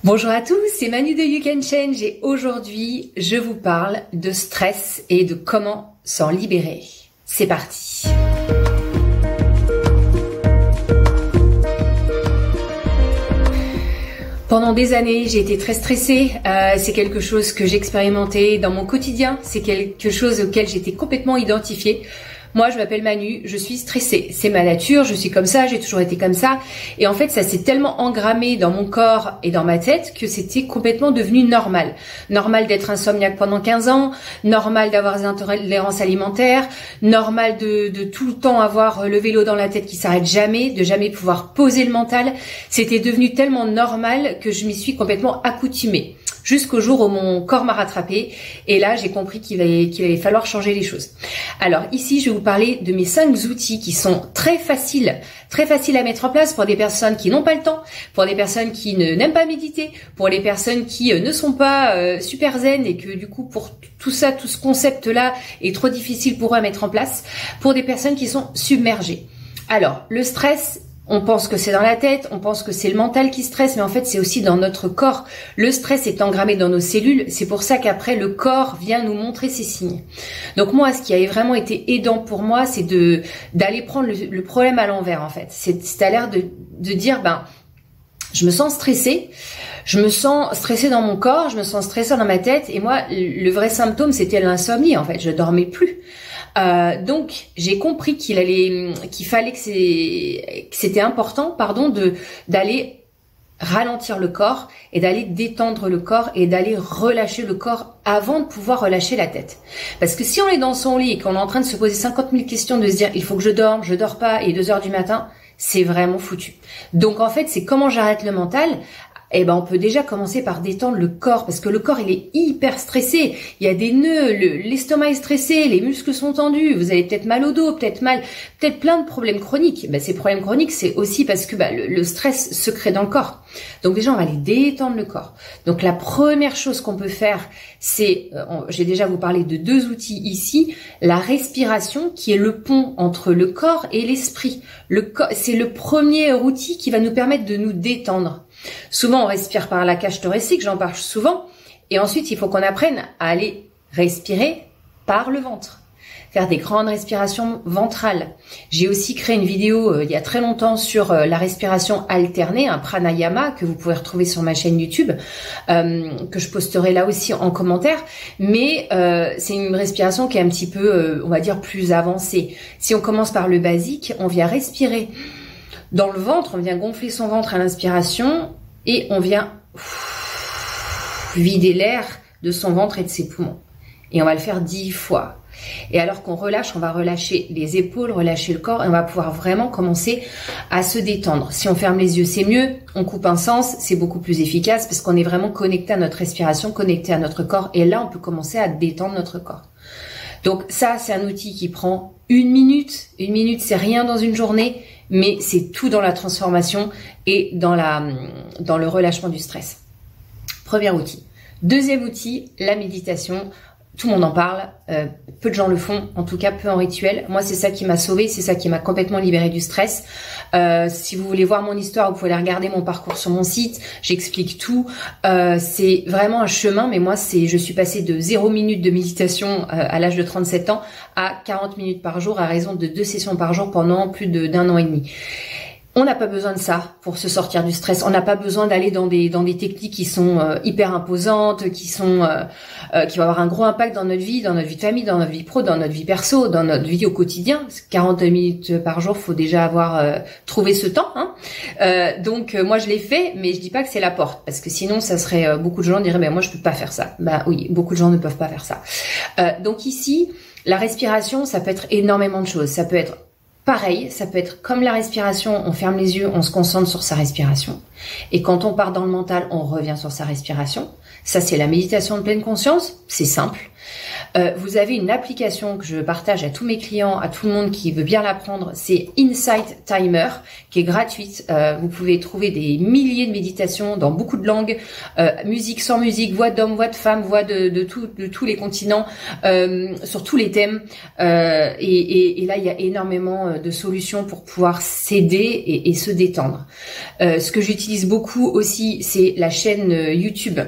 Bonjour à tous, c'est Manu de You Can Change et aujourd'hui je vous parle de stress et de comment s'en libérer. C'est parti. Pendant des années, j'ai été très stressée. C'est quelque chose que j'ai expérimenté dans mon quotidien. C'est quelque chose auquel j'étais complètement identifiée. Moi, je m'appelle Manu, je suis stressée. C'est ma nature, je suis comme ça, j'ai toujours été comme ça. Et en fait, ça s'est tellement engrammé dans mon corps et dans ma tête que c'était complètement devenu normal. Normal d'être insomniaque pendant 15 ans, normal d'avoir des intolérances alimentaires, normal de tout le temps avoir le vélo dans la tête qui s'arrête jamais, de jamais pouvoir poser le mental. C'était devenu tellement normal que je m'y suis complètement accoutumée. Jusqu'au jour où mon corps m'a rattrapé et là j'ai compris qu'il allait falloir changer les choses. Alors ici je vais vous parler de mes 5 outils qui sont très faciles à mettre en place pour des personnes qui n'ont pas le temps, pour des personnes qui n'aiment pas méditer, pour les personnes qui ne sont pas super zen et que du coup pour tout ce concept là est trop difficile pour eux à mettre en place, pour des personnes qui sont submergées. Alors le stress, on pense que c'est dans la tête, on pense que c'est le mental qui stresse, mais en fait c'est aussi dans notre corps. Le stress est engrammé dans nos cellules, c'est pour ça qu'après le corps vient nous montrer ses signes. Donc moi, ce qui avait vraiment été aidant pour moi, c'est d'aller prendre le problème à l'envers en fait. C'est-à-dire de dire, je me sens stressée, dans mon corps, je me sens stressée dans ma tête, et moi le vrai symptôme c'était l'insomnie en fait, je dormais plus. Donc j'ai compris qu'il fallait que c'était important, d'aller ralentir le corps et d'aller détendre le corps et d'aller relâcher le corps avant de pouvoir relâcher la tête. Parce que si on est dans son lit et qu'on est en train de se poser 50 000 questions, de se dire il faut que je dorme, je dors pas, et 2 heures du matin, c'est vraiment foutu. Donc en fait, c'est comment j'arrête le mental. On peut déjà commencer par détendre le corps, parce que le corps, il est hyper stressé. Il y a des nœuds, l'estomac est stressé, les muscles sont tendus, vous avez peut-être mal au dos, peut-être plein de problèmes chroniques. Ces problèmes chroniques, c'est aussi parce que le stress se crée dans le corps. Donc déjà, on va aller détendre le corps. Donc la première chose qu'on peut faire, c'est, j'ai déjà vous parlé de 2 outils ici, la respiration qui est le pont entre le corps et l'esprit. C'est le premier outil qui va nous permettre de nous détendre. Souvent, on respire par la cage thoracique, j'en parle souvent. Et ensuite, il faut qu'on apprenne à aller respirer par le ventre. Faire des grandes respirations ventrales. J'ai aussi créé une vidéo il y a très longtemps sur la respiration alternée, un pranayama que vous pouvez retrouver sur ma chaîne YouTube, que je posterai là aussi en commentaire. Mais c'est une respiration qui est un petit peu, on va dire, plus avancée. Si on commence par le basique, on vient respirer dans le ventre, on vient gonfler son ventre à l'inspiration et on vient vider l'air de son ventre et de ses poumons. Et on va le faire 10 fois. Et alors qu'on relâche, on va relâcher les épaules, relâcher le corps et on va pouvoir vraiment commencer à se détendre. Si on ferme les yeux, c'est mieux. On coupe un sens, c'est beaucoup plus efficace parce qu'on est vraiment connecté à notre respiration, connecté à notre corps. Et là, on peut commencer à détendre notre corps. Donc ça, c'est un outil qui prend 1 minute. 1 minute, c'est rien dans une journée, mais c'est tout dans la transformation et dans le relâchement du stress. Premier outil. Deuxième outil, la méditation. Tout le monde en parle, peu de gens le font, en tout cas peu en rituel. Moi, c'est ça qui m'a sauvée, c'est ça qui m'a complètement libérée du stress. Si vous voulez voir mon histoire, vous pouvez aller regarder mon parcours sur mon site, j'explique tout. C'est vraiment un chemin, mais moi, je suis passée de 0 minutes de méditation à l'âge de 37 ans à 40 minutes par jour, à raison de 2 sessions par jour pendant plus d'1 an et demi. On n'a pas besoin de ça pour se sortir du stress. On n'a pas besoin d'aller dans des techniques qui sont hyper imposantes, qui vont avoir un gros impact dans notre vie de famille, dans notre vie pro, dans notre vie perso, dans notre vie au quotidien. 40 minutes par jour, faut déjà avoir trouvé ce temps. Donc moi je l'ai fait, mais je dis pas que c'est la porte, parce que sinon ça serait beaucoup de gens diraient moi je peux pas faire ça. Oui, beaucoup de gens ne peuvent pas faire ça. Donc ici, la respiration, ça peut être énormément de choses. Ça peut être pareil, ça peut être comme la respiration, on ferme les yeux, on se concentre sur sa respiration. Et quand on part dans le mental, on revient sur sa respiration. Ça, c'est la méditation de pleine conscience, c'est simple. Vous avez une application que je partage à tous mes clients, à tout le monde qui veut bien l'apprendre, c'est Insight Timer, qui est gratuite. Vous pouvez trouver des milliers de méditations dans beaucoup de langues, musique sans musique, voix d'homme, voix de femme, voix de tous les continents, sur tous les thèmes. Et là, il y a énormément de solutions pour pouvoir s'aider et se détendre. Ce que j'utilise beaucoup aussi, c'est la chaîne YouTube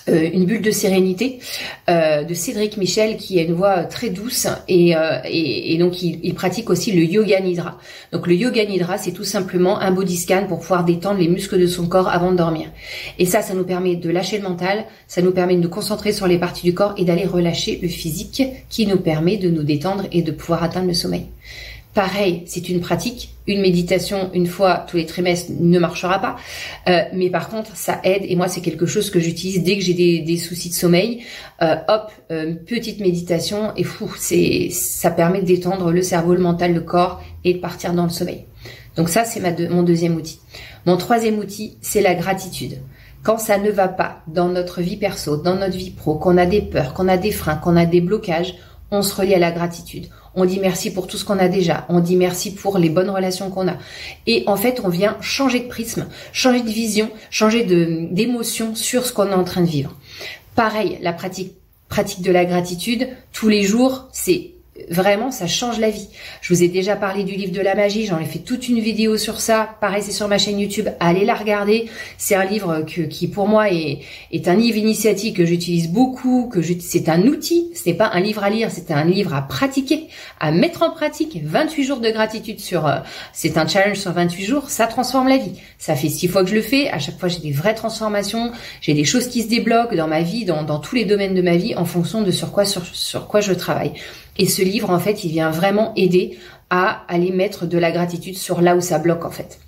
Une bulle de sérénité de Cédric Michel, qui a une voix très douce et donc il pratique aussi le yoga nidra. Donc le yoga nidra, c'est tout simplement un body scan pour pouvoir détendre les muscles de son corps avant de dormir. Et ça nous permet de lâcher le mental, ça nous permet de nous concentrer sur les parties du corps et d'aller relâcher le physique, qui nous permet de nous détendre et de pouvoir atteindre le sommeil. Pareil, c'est une pratique, une méditation une fois tous les trimestres ne marchera pas, mais par contre ça aide, et moi c'est quelque chose que j'utilise dès que j'ai des soucis de sommeil. Petite méditation et ça permet de détendre le cerveau, le mental, le corps et de partir dans le sommeil. Donc ça c'est mon deuxième outil. Mon troisième outil, c'est la gratitude. Quand ça ne va pas dans notre vie perso, dans notre vie pro, qu'on a des peurs, qu'on a des freins, qu'on a des blocages, on se relie à la gratitude. On dit merci pour tout ce qu'on a déjà. On dit merci pour les bonnes relations qu'on a. Et en fait, on vient changer de prisme, changer de vision, changer d'émotion sur ce qu'on est en train de vivre. Pareil, la pratique de la gratitude, tous les jours, c'est vraiment, ça change la vie. Je vous ai déjà parlé du livre de la magie, j'en ai fait toute une vidéo sur ça. Pareil, c'est sur ma chaîne YouTube, allez la regarder. C'est un livre qui pour moi est un livre initiatique que j'utilise beaucoup, c'est un outil, ce n'est pas un livre à lire, c'est un livre à pratiquer, à mettre en pratique. 28 jours de gratitude c'est un challenge sur 28 jours, ça transforme la vie. Ça fait 6 fois que je le fais, à chaque fois j'ai des vraies transformations, j'ai des choses qui se débloquent dans ma vie, dans tous les domaines de ma vie, en fonction de sur quoi je travaille. Et ce livre, en fait, il vient vraiment aider à aller mettre de la gratitude sur là où ça bloque, en fait.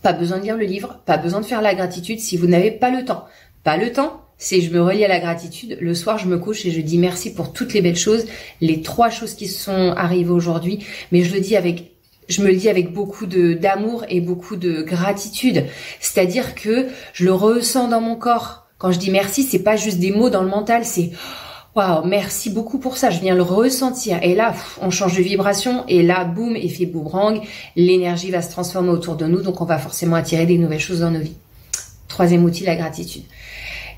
Pas besoin de lire le livre, pas besoin de faire la gratitude si vous n'avez pas le temps. Pas le temps, c'est je me relie à la gratitude. Le soir, je me couche et je dis merci pour toutes les belles choses, les 3 choses qui sont arrivées aujourd'hui. Mais je me le dis avec beaucoup d'amour et beaucoup de gratitude. C'est-à-dire que je le ressens dans mon corps. Quand je dis merci, c'est pas juste des mots dans le mental, c'est waouh, merci beaucoup pour ça, je viens le ressentir. Et là, on change de vibration et là, boum, effet boomerang, l'énergie va se transformer autour de nous, donc on va forcément attirer des nouvelles choses dans nos vies. Troisième outil, la gratitude.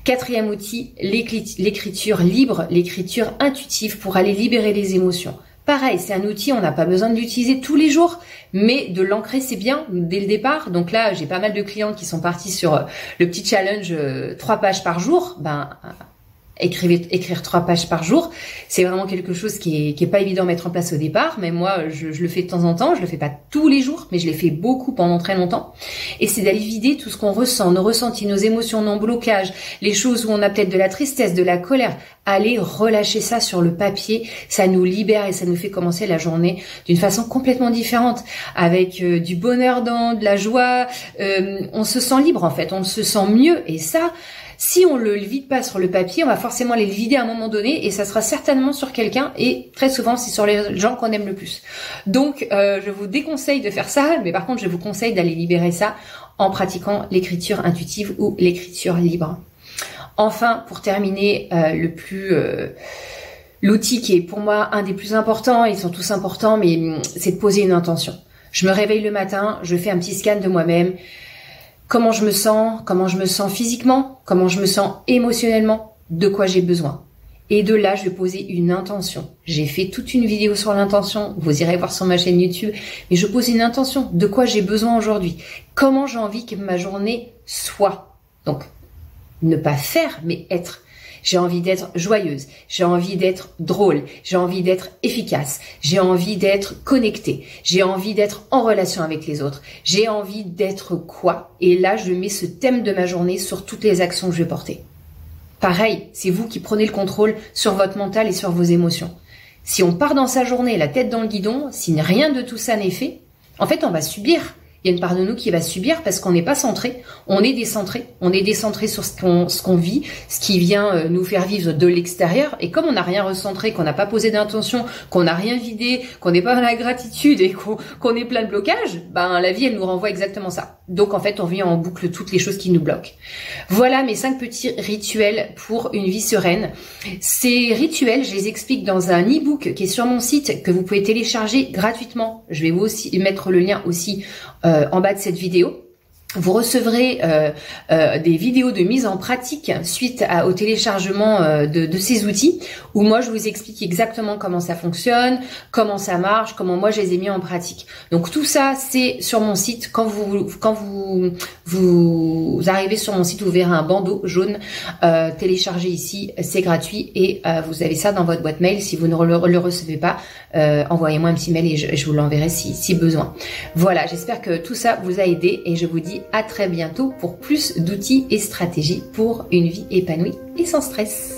Quatrième outil, l'écriture libre, l'écriture intuitive pour aller libérer les émotions. Pareil, c'est un outil, on n'a pas besoin de l'utiliser tous les jours, mais de l'ancrer, c'est bien dès le départ. Donc là, j'ai pas mal de clientes qui sont partis sur le petit challenge 3 pages par jour. Écrire 3 pages par jour, c'est vraiment quelque chose qui est pas évident à mettre en place au départ, mais moi je le fais de temps en temps, je le fais pas tous les jours, mais je l'ai fait beaucoup pendant très longtemps. Et c'est d'aller vider tout ce qu'on ressent, nos ressentis, nos émotions, nos blocages, les choses où on a peut-être de la tristesse, de la colère, aller relâcher ça sur le papier, ça nous libère et ça nous fait commencer la journée d'une façon complètement différente, avec du bonheur de la joie, on se sent libre en fait, on se sent mieux, et ça, si on le vide pas sur le papier, on va forcément aller le vider à un moment donné et ça sera certainement sur quelqu'un, et très souvent c'est sur les gens qu'on aime le plus. Donc je vous déconseille de faire ça, mais par contre je vous conseille d'aller libérer ça en pratiquant l'écriture intuitive ou l'écriture libre. Enfin, pour terminer, l'outil qui est pour moi un des plus importants, ils sont tous importants, mais c'est de poser une intention. Je me réveille le matin, je fais un petit scan de moi-même. Comment je me sens physiquement, comment je me sens émotionnellement, de quoi j'ai besoin. Et de là, je vais poser une intention. J'ai fait toute une vidéo sur l'intention, vous irez voir sur ma chaîne YouTube, mais je pose une intention, de quoi j'ai besoin aujourd'hui. Comment j'ai envie que ma journée soit. Donc, ne pas faire, mais être. J'ai envie d'être joyeuse, j'ai envie d'être drôle, j'ai envie d'être efficace, j'ai envie d'être connectée, j'ai envie d'être en relation avec les autres, j'ai envie d'être quoi? Et là, je mets ce thème de ma journée sur toutes les actions que je vais porter. Pareil, c'est vous qui prenez le contrôle sur votre mental et sur vos émotions. Si on part dans sa journée, la tête dans le guidon, si rien de tout ça n'est fait, en fait, on va subir. Il y a une part de nous qui va subir parce qu'on n'est pas centré, on est décentré sur ce qu'on vit, ce qui vient nous faire vivre de l'extérieur. Et comme on n'a rien recentré, qu'on n'a pas posé d'intention, qu'on n'a rien vidé, qu'on n'est pas dans la gratitude et qu'on est plein de blocages, ben la vie elle nous renvoie exactement ça. Donc en fait on vit en boucle toutes les choses qui nous bloquent. Voilà mes 5 petits rituels pour une vie sereine. Ces rituels, je les explique dans un e-book qui est sur mon site que vous pouvez télécharger gratuitement. Je vais vous aussi mettre le lien aussi en bas de cette vidéo. Vous recevrez des vidéos de mise en pratique suite au téléchargement de ces outils où moi je vous explique exactement comment ça fonctionne, comment ça marche, comment moi je les ai mis en pratique. Donc tout ça c'est sur mon site. Quand vous arrivez sur mon site, vous verrez un bandeau jaune téléchargé ici, c'est gratuit et vous avez ça dans votre boîte mail. Si vous ne le recevez pas, envoyez-moi un petit mail et je vous l'enverrai si besoin. Voilà, j'espère que tout ça vous a aidé et je vous dis à très bientôt pour plus d'outils et stratégies pour une vie épanouie et sans stress.